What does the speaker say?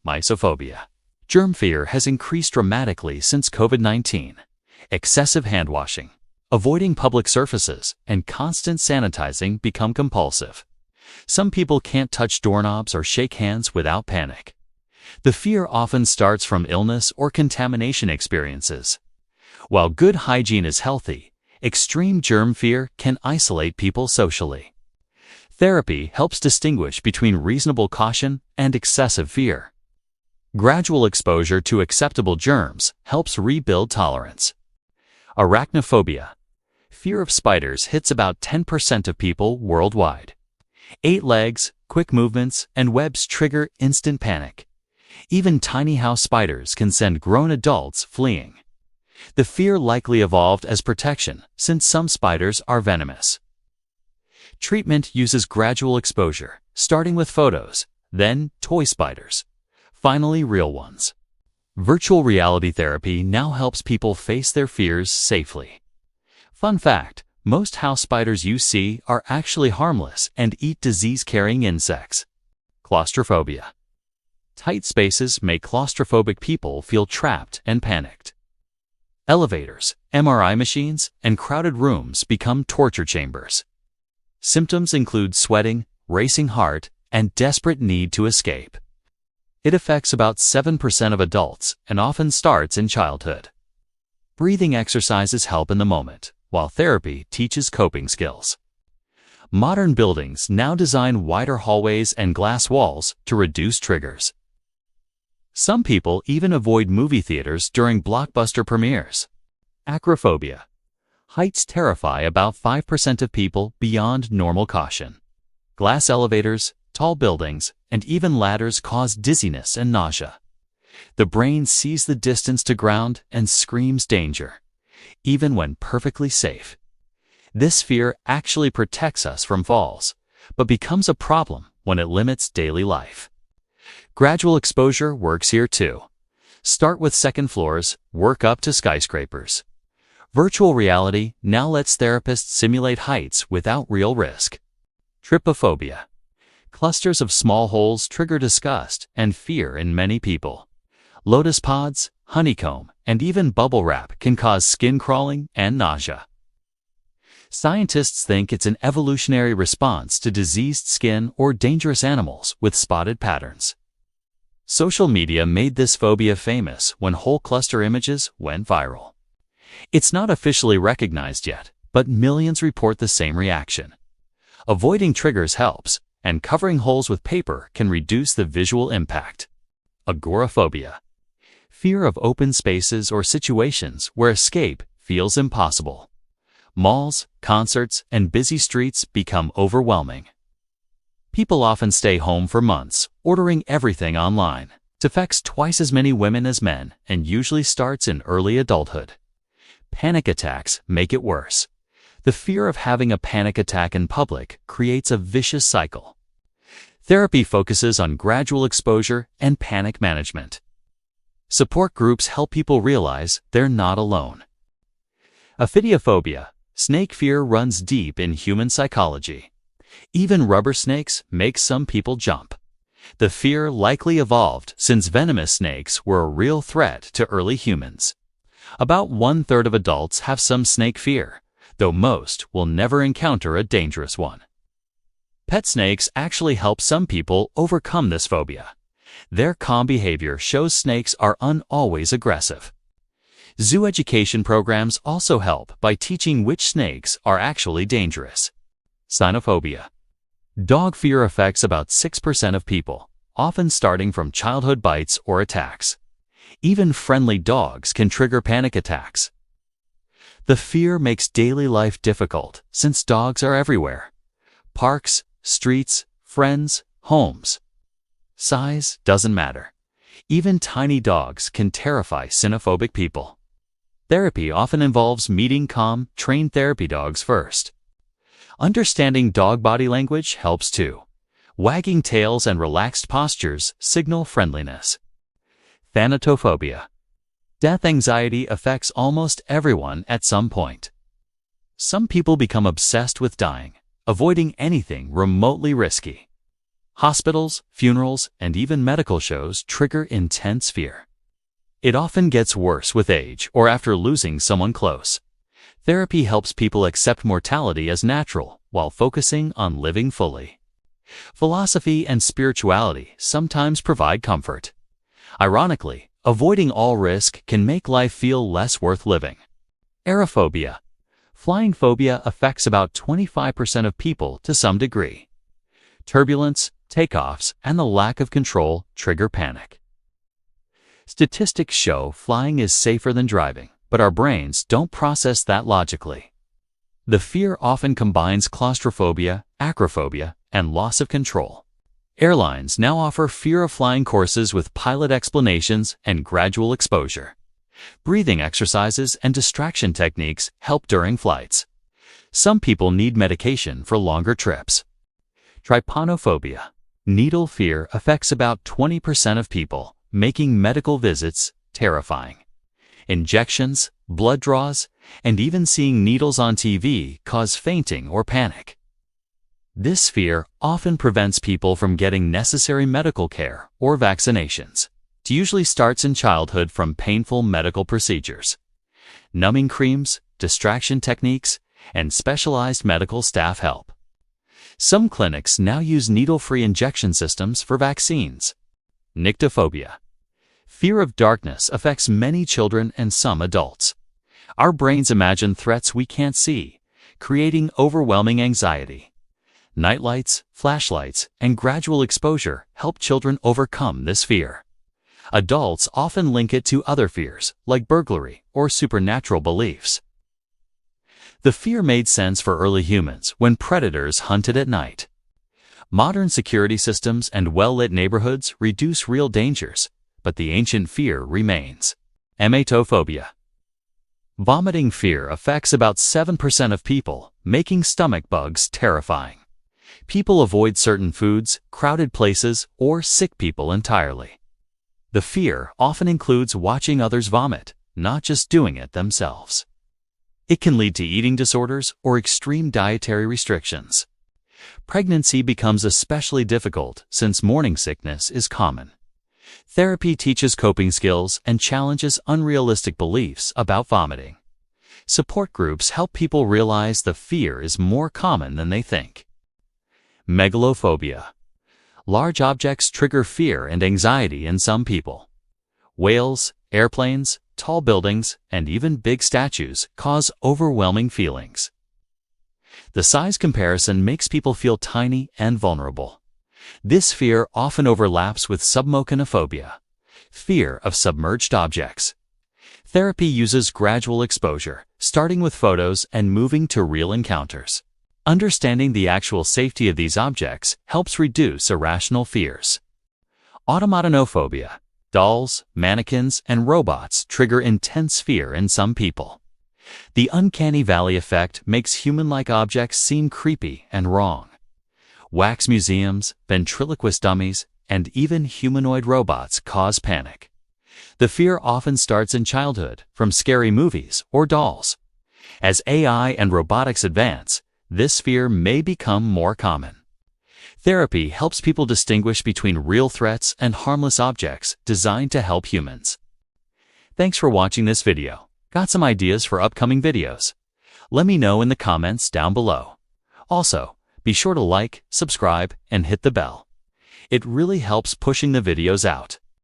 Mysophobia. Germ fear has increased dramatically since COVID-19. Excessive hand washing, avoiding public surfaces, and constant sanitizing become compulsive. Some people can't touch doorknobs or shake hands without panic. The fear often starts from illness or contamination experiences. While good hygiene is healthy, extreme germ fear can isolate people socially. Therapy helps distinguish between reasonable caution and excessive fear. Gradual exposure to acceptable germs helps rebuild tolerance. Arachnophobia. Fear of spiders hits about 10% of people worldwide. 8 legs, quick movements, and webs trigger instant panic. Even tiny house spiders can send grown adults fleeing. The fear likely evolved as protection, since some spiders are venomous. Treatment uses gradual exposure, starting with photos, then toy spiders, finally real ones. Virtual reality therapy now helps people face their fears safely. Fun fact, most house spiders you see are actually harmless and eat disease-carrying insects. Claustrophobia. Tight spaces make claustrophobic people feel trapped and panicked. Elevators, MRI machines, and crowded rooms become torture chambers. Symptoms include sweating, racing heart, and desperate need to escape. It affects about 7% of adults and often starts in childhood. Breathing exercises help in the moment, while therapy teaches coping skills. Modern buildings now design wider hallways and glass walls to reduce triggers. Some people even avoid movie theaters during blockbuster premieres. Acrophobia. Heights terrify about 5% of people beyond normal caution. Glass elevators, tall buildings, and even ladders cause dizziness and nausea. The brain sees the distance to ground and screams danger, even when perfectly safe. This fear actually protects us from falls, but becomes a problem when it limits daily life. Gradual exposure works here too. Start with second floors, work up to skyscrapers. Virtual reality now lets therapists simulate heights without real risk. Trypophobia. Clusters of small holes trigger disgust and fear in many people. Lotus pods, honeycomb, and even bubble wrap can cause skin crawling and nausea. Scientists think it's an evolutionary response to diseased skin or dangerous animals with spotted patterns. Social media made this phobia famous when whole cluster images went viral. It's not officially recognized yet, but millions report the same reaction. Avoiding triggers helps, and covering holes with paper can reduce the visual impact. Agoraphobia. Fear of open spaces or situations where escape feels impossible. Malls, concerts, and busy streets become overwhelming. People often stay home for months, ordering everything online. It affects twice as many women as men and usually starts in early adulthood. Panic attacks make it worse. The fear of having a panic attack in public creates a vicious cycle. Therapy focuses on gradual exposure and panic management. Support groups help people realize they're not alone. Ophidiophobia. Snake fear runs deep in human psychology. Even rubber snakes make some people jump. The fear likely evolved since venomous snakes were a real threat to early humans. About 1/3 of adults have some snake fear, though most will never encounter a dangerous one. Pet snakes actually help some people overcome this phobia. Their calm behavior shows snakes are always aggressive. Zoo education programs also help by teaching which snakes are actually dangerous. Cynophobia. Dog fear affects about 6% of people, often starting from childhood bites or attacks. Even friendly dogs can trigger panic attacks. The fear makes daily life difficult since dogs are everywhere. Parks, streets, friends, homes. Size doesn't matter. Even tiny dogs can terrify cynophobic people. Therapy often involves meeting calm, trained therapy dogs first. Understanding dog body language helps too. Wagging tails and relaxed postures signal friendliness. Thanatophobia. Death anxiety affects almost everyone at some point. Some people become obsessed with dying, avoiding anything remotely risky. Hospitals, funerals, and even medical shows trigger intense fear. It often gets worse with age or after losing someone close. Therapy helps people accept mortality as natural while focusing on living fully. Philosophy and spirituality sometimes provide comfort. Ironically, avoiding all risk can make life feel less worth living. Aerophobia. Flying phobia affects about 25% of people to some degree. Turbulence, takeoffs, and the lack of control trigger panic. Statistics show flying is safer than driving, but our brains don't process that logically. The fear often combines claustrophobia, acrophobia, and loss of control. Airlines now offer fear of flying courses with pilot explanations and gradual exposure. Breathing exercises and distraction techniques help during flights. Some people need medication for longer trips. Trypanophobia. Needle fear affects about 20% of people, making medical visits terrifying. Injections, blood draws, and even seeing needles on TV cause fainting or panic. This fear often prevents people from getting necessary medical care or vaccinations. It usually starts in childhood from painful medical procedures. Numbing creams, distraction techniques, and specialized medical staff help. Some clinics now use needle-free injection systems for vaccines. Nyctophobia. Fear of darkness affects many children and some adults. Our brains imagine threats we can't see, creating overwhelming anxiety. Nightlights, flashlights, and gradual exposure help children overcome this fear. Adults often link it to other fears, like burglary or supernatural beliefs. The fear made sense for early humans when predators hunted at night. Modern security systems and well-lit neighborhoods reduce real dangers, but the ancient fear remains. Emetophobia. Vomiting fear affects about 7% of people, making stomach bugs terrifying. People avoid certain foods, crowded places, or sick people entirely. The fear often includes watching others vomit, not just doing it themselves. It can lead to eating disorders or extreme dietary restrictions. Pregnancy becomes especially difficult since morning sickness is common. Therapy teaches coping skills and challenges unrealistic beliefs about vomiting. Support groups help people realize the fear is more common than they think. Megalophobia. Large objects trigger fear and anxiety in some people. Whales, airplanes, tall buildings, and even big statues cause overwhelming feelings. The size comparison makes people feel tiny and vulnerable. This fear often overlaps with submokinophobia, fear of submerged objects. Therapy uses gradual exposure, starting with photos and moving to real encounters. Understanding the actual safety of these objects helps reduce irrational fears. Automatonophobia. Dolls, mannequins, and robots trigger intense fear in some people. The uncanny valley effect makes human-like objects seem creepy and wrong. Wax museums, ventriloquist dummies, and even humanoid robots cause panic. The fear often starts in childhood, from scary movies or dolls. As AI and robotics advance, this fear may become more common. Therapy helps people distinguish between real threats and harmless objects designed to help humans. Thanks for watching this video. Got some ideas for upcoming videos? Let me know in the comments down below. Also, be sure to like, subscribe, and hit the bell. It really helps pushing the videos out.